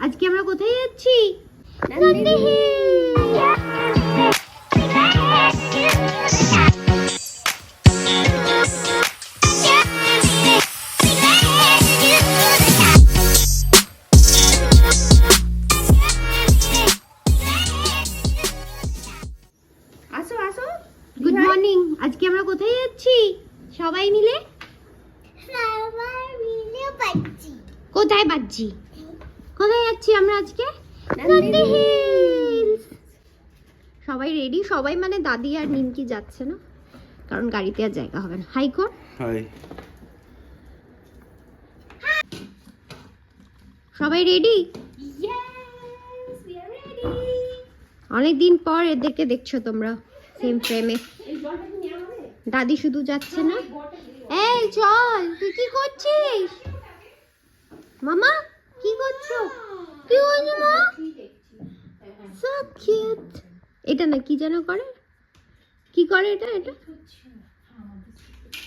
আজকে আমরা কোথায় যাচ্ছি? নন্দী হিল। আসো আসো। Good morning. আজকে আমরা কোথায় যাচ্ছি সবাই মিলে? কোথায় যাচ্ছি? কোথায় যাচ্ছি আমরা আজকে? নন্দী হিলস। সবাই রেডি? সবাই মানে দাদি আর নিমকি যাচ্ছে না, কারণ গাড়িতে আর জায়গা হবে না। হাই কর। হাই। সবাই রেডি? অনেকদিন পর এদেরকে দেখছো তোমরা সেম ফ্রেমে। দাদি শুধু যাচ্ছে না। এই চল, তুই কি করছিস? মামা কি করছো? কি করছো মা? So cute. এটা না কি যেন করে? কি করে এটা? এটা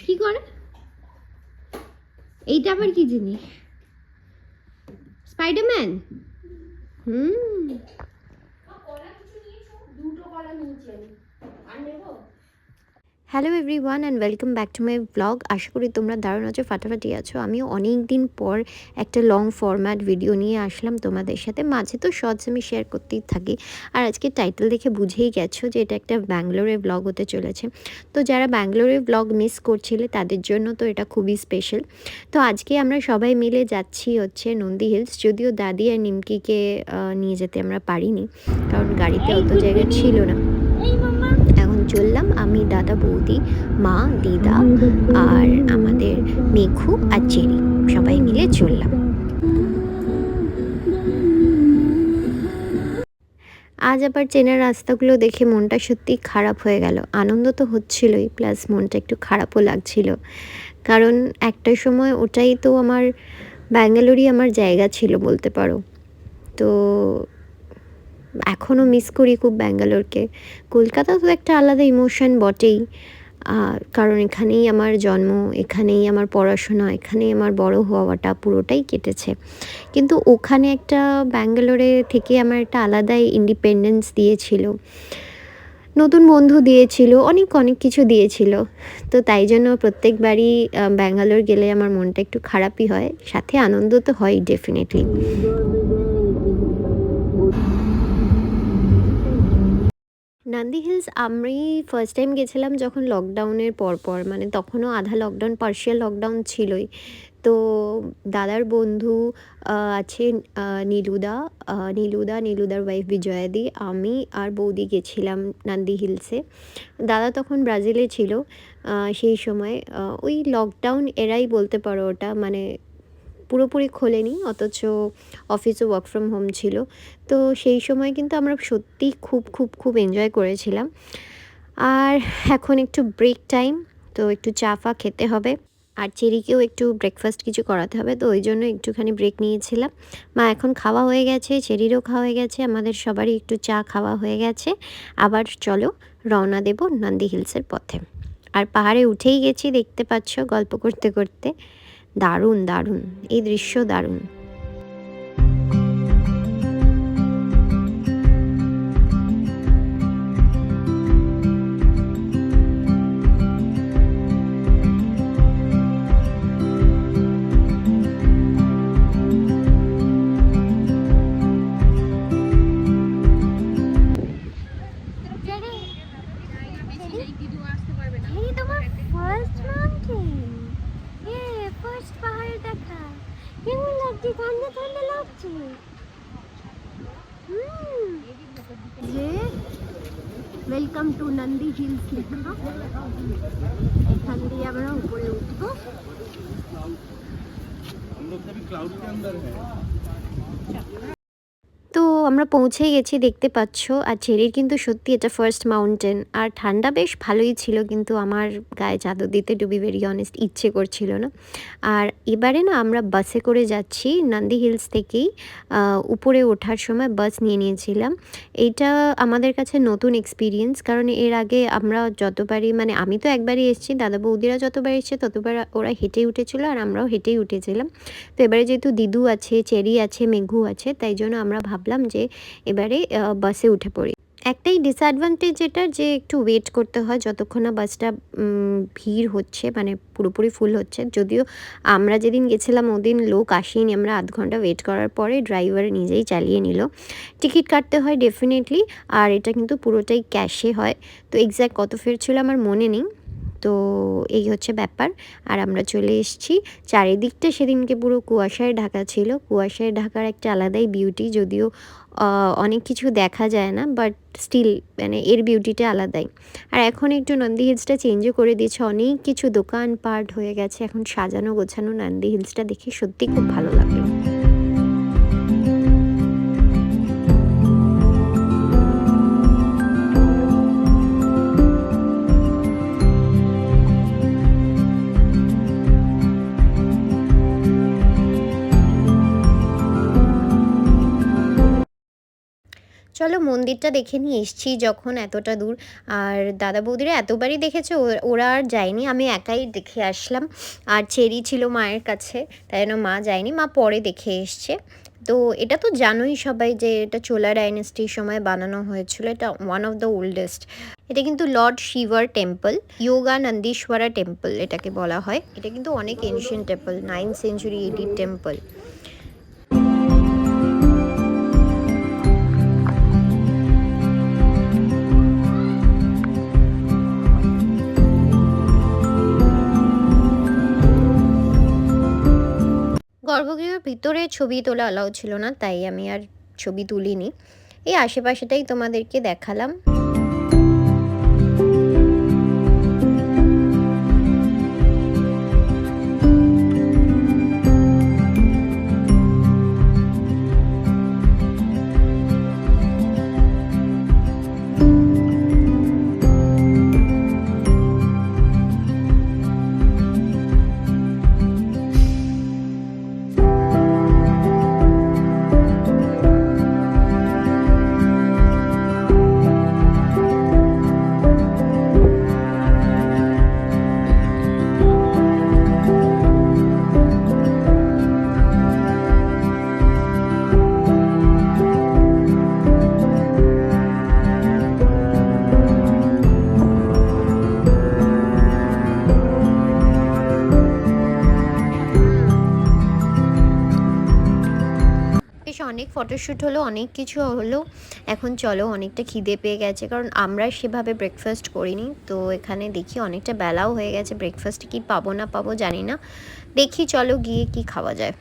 কি করে? এইটা আবার কি জিনিস? Spiderman. Hello everyone and welcome back to my blog. আশা করি তোমরা দারুণ আছো, ফাটাফাটি আছো। আমিও অনেক দিন পর একটা লং ফরম্যাট ভিডিও নিয়ে আসলাম তোমাদের সাথে। মাঝে তো শর্টস আমি শেয়ার করতেই থাকি, আর আজকে টাইটেল দেখে বুঝেই গেছো যে এটা একটা ব্যাঙ্গালোরের ব্লগ হতে চলেছে। তো যারা ব্যাঙ্গালোরের ব্লগ মিস করছিলে তাদের জন্য তো এটা খুবই স্পেশাল। তো আজকে আমরা সবাই মিলে যাচ্ছি হচ্ছে নন্দী হিলস। যদিও দাদি আর নিমকিকে নিয়ে যেতে আমরা পারিনি, কারণ গাড়িতে অত জায়গা ছিল না। এখন চললাম আমি, দাদা, বৌদি, মা, দিদা আর আমাদের মেঘু আর চেরি, সবাই মিলে চললাম। আজ আবার চেনা রাস্তাগুলো দেখে মনটা সত্যি খারাপ হয়ে গেল। আনন্দ তো হচ্ছিলই, প্লাস মনটা একটু খারাপও লাগছিল, কারণ একটা সময় ওটাই তো আমার ব্যাঙ্গালোরই আমার জায়গা ছিল বলতে পারো। তো এখনও মিস করি খুব ব্যাঙ্গালোরকে। কলকাতা তো একটা আলাদা ইমোশন বটেই, কারণ এখানেই আমার জন্ম, এখানেই আমার পড়াশোনা, এখানেই আমার বড় হওয়াটা পুরোটাই কেটেছে। কিন্তু ওখানে একটা ব্যাঙ্গালোরে থেকে আমার একটা আলাদাই ইন্ডিপেন্ডেন্স দিয়েছিল, নতুন বন্ধু দিয়েছিল, অনেক অনেক কিছু দিয়েছিল। তো তাই জন্য প্রত্যেকবারই ব্যাঙ্গালোর গেলে আমার মনটা একটু খারাপই হয়, সাথে আনন্দ তো হয় ডেফিনেটলি। নন্দী হিলস আমি ফার্স্ট টাইম গেছিলাম যখন লকডাউনের পরপর, মানে তখনও আধা লকডাউন, পার্শিয়াল লকডাউন ছিলই। তো দাদার বন্ধু আছে নীলুদার ওয়াইফ বিজয়াদি, আমি আর বৌদি গেছিলাম নন্দী হিলসে। দাদা তখন ব্রাজিলে ছিল সেই সময়। ওই লকডাউন এরাই বলতে পারো ওটা, মানে পুরোপুরি খোলেনি, অথচ অফিসে ওয়ার্ক ফ্রম হোম ছিল। তো সেই সময় কিন্তু আমরা সত্যি খুব খুব খুব এনজয় করেছিলাম। আর এখন একটু ব্রেক টাইম, তো একটু চা ফা খেতে হবে, আর চেরিকেও একটু ব্রেকফাস্ট কিছু করাতে হবে, তো ওই জন্য একটুখানি ব্রেক নিয়েছিলাম। মা এখন খাওয়া হয়ে গেছে, চেরিরও খাওয়া হয়ে গেছে, আমাদের সবারই একটু চা খাওয়া হয়ে গেছে। আবার চলো রওনা দেব নন্দী হিলসের পথে। আর পাহাড়ে উঠেই গেছি, দেখতে পাচ্ছ, গল্প করতে করতে। দারুণ দারুণ এই দৃশ্য, দারুণ। ওয়েলকাম টু নন্দী হিলস লেখা, এখান দিয়ে আমরা উপরে উঠবো। তো আমরা পৌঁছেই গেছি দেখতে পাচ্ছ। আর চেরির কিন্তু সত্যি এটা ফার্স্ট মাউন্টেন, আর ঠান্ডা বেশ ভালোই ছিল, কিন্তু আমার গায়ে চাদর দিতে টু বি ভেরি অনেস্ট ইচ্ছে করছিল না। আর এবারে না আমরা বাসে করে যাচ্ছি নন্দী হিলস থেকেই। উপরে ওঠার সময় বাস নিয়ে নিয়েছিলাম। এইটা আমাদের কাছে নতুন এক্সপিরিয়েন্স, কারণ এর আগে আমরা যতবারই, মানে আমি তো একবারই এসেছি, দাদা বৌদিরা যতবার এসেছে ততবার ওরা হেঁটেই উঠেছিল আর আমরাও হেঁটেই উঠেছিলাম। তো এবারে যেহেতু দিদু আছে, চেরি আছে, মেঘু আছে, তাই জন্য আমরা ভাবলাম যে এবারে বাসে উঠে পড়ি। একটাই ডিসঅ্যাডভান্টেজ যেটা, যে একটু ওয়েট করতে হয় যতক্ষণ না বাসটা ভিড় হচ্ছে, মানে পুরোপুরি ফুল হচ্ছে। যদিও আমরা যেদিন গেছিলাম ওদিন লোক আসেনি, আমরা আধ ঘন্টা ওয়েট করার পরে ড্রাইভার নিজেই চালিয়ে নিল। টিকিট কাটতে হয় ডেফিনেটলি, আর এটা কিন্তু পুরোটাই ক্যাশে হয়। তো এক্স্যাক্ট কত ফের ছিল আমার মনে নেই। তো এই হচ্ছে ব্যাপার। আর আমরা চলে এসেছি। চারিদিকটা সেদিনকে পুরো কুয়াশায় ঢাকা ছিল। কুয়াশায় ঢাকার একটা আলাদাই বিউটি, যদিও অনেক কিছু দেখা যায় না, বাট স্টিল মানে এর বিউটিটা আলাদাই। আর এখন একটু নন্দী হিলসটা চেঞ্জও করে দিয়েছে, অনেক কিছু দোকানপাট হয়ে গেছে এখন সাজানো গোছানো। নন্দী হিলসটা দেখে সত্যি খুব ভালো লাগলো। চলো মন্দিরটা দেখে নিয়ে এসছি যখন এতটা দূর। আর দাদা বৌদিরা এতবারই দেখেছে, ওরা আর যায়নি, আমি একাই দেখে আসলাম। আর চেরি ছিল মায়ের কাছে, তাই জন্য মা যায়নি, মা পরে দেখে এসছে। তো এটা তো জানোই সবাই যে এটা চোলা ডাইনেস্টির সময় বানানো হয়েছিল, এটা ওয়ান অফ দ্য ওল্ডেস্ট। এটা কিন্তু লর্ড শিভার টেম্পল, যোগা নন্দীশ্বরা টেম্পল এটাকে বলা হয়। এটা কিন্তু অনেক এনশিয়েন্ট টেম্পল, 9th সেঞ্চুরি এডিড টেম্পল। গর্ভগৃহের ভিতরে ছবি তোলা অ্যালাউ ছিল না, তাই আমি আর ছবি তুলিনি। এই আশেপাশেটাই তোমাদেরকে দেখালাম। অনেক ফটোশ্যুট হলো, অনেক কিছু হলো। এখন চলো, অনেকটা খিদে পেয়ে গেছে, কারণ আমরা সেভাবে ব্রেকফাস্ট করিনি। তো এখানে দেখি অনেকটা বেলাও হয়ে গেছে, ব্রেকফাস্ট কি পাবো না পাবো জানি না। দেখি চলো গিয়ে কি খাওয়া যায়।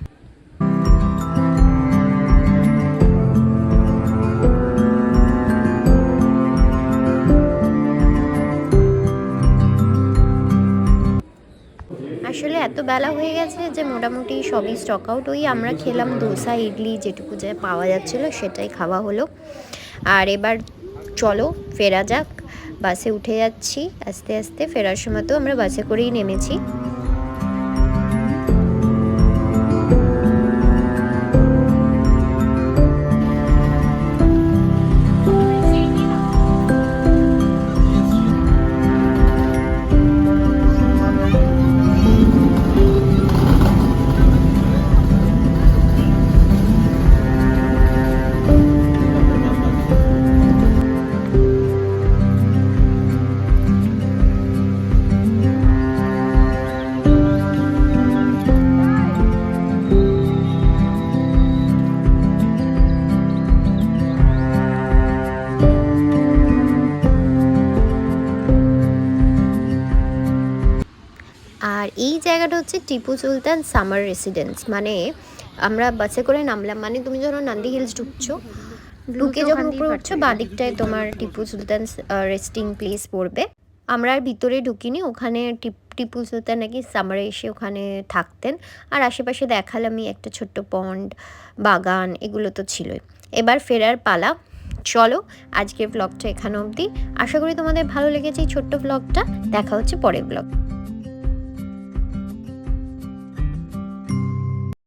আসলে এত বেলা হয়ে গেছে যে মোটামুটি সবই স্টক আউট। ওই আমরা খেলাম ধোসা ইডলি, যেটুকু যা পাওয়া যাচ্ছিলো সেটাই খাওয়া হলো। আর এবার চলো ফেরা যাক। বাসে উঠে যাচ্ছি আস্তে আস্তে, ফেরার সময় তো আমরা বাসে করেই নেমেছি। আর এই জায়গাটা হচ্ছে টিপু সুলতান সামার রেসিডেন্স। মানে আমরা বাসে করে নামলাম, মানে তুমি যখন নন্দী হিলস ঢুকছো, ঢুকে যখন উপরে উঠছো, বাদিকটায় তোমার টিপু সুলতান রেস্টিং প্লেস পড়বে। আমরা আর ভিতরে ঢুকিনি, ওখানে টিপু সুলতান নাকি সামারে এসে ওখানে থাকতেন। আর আশেপাশে দেখালামই একটা ছোট্ট পন্ড, বাগান, এগুলো তো ছিলই। এবার ফেরার পালা। চলো আজকের ব্লগটা এখানে অবধি। আশা করি তোমাদের ভালো লেগেছে এই ছোট্ট ব্লগটা। দেখা হচ্ছে পরের ব্লগ।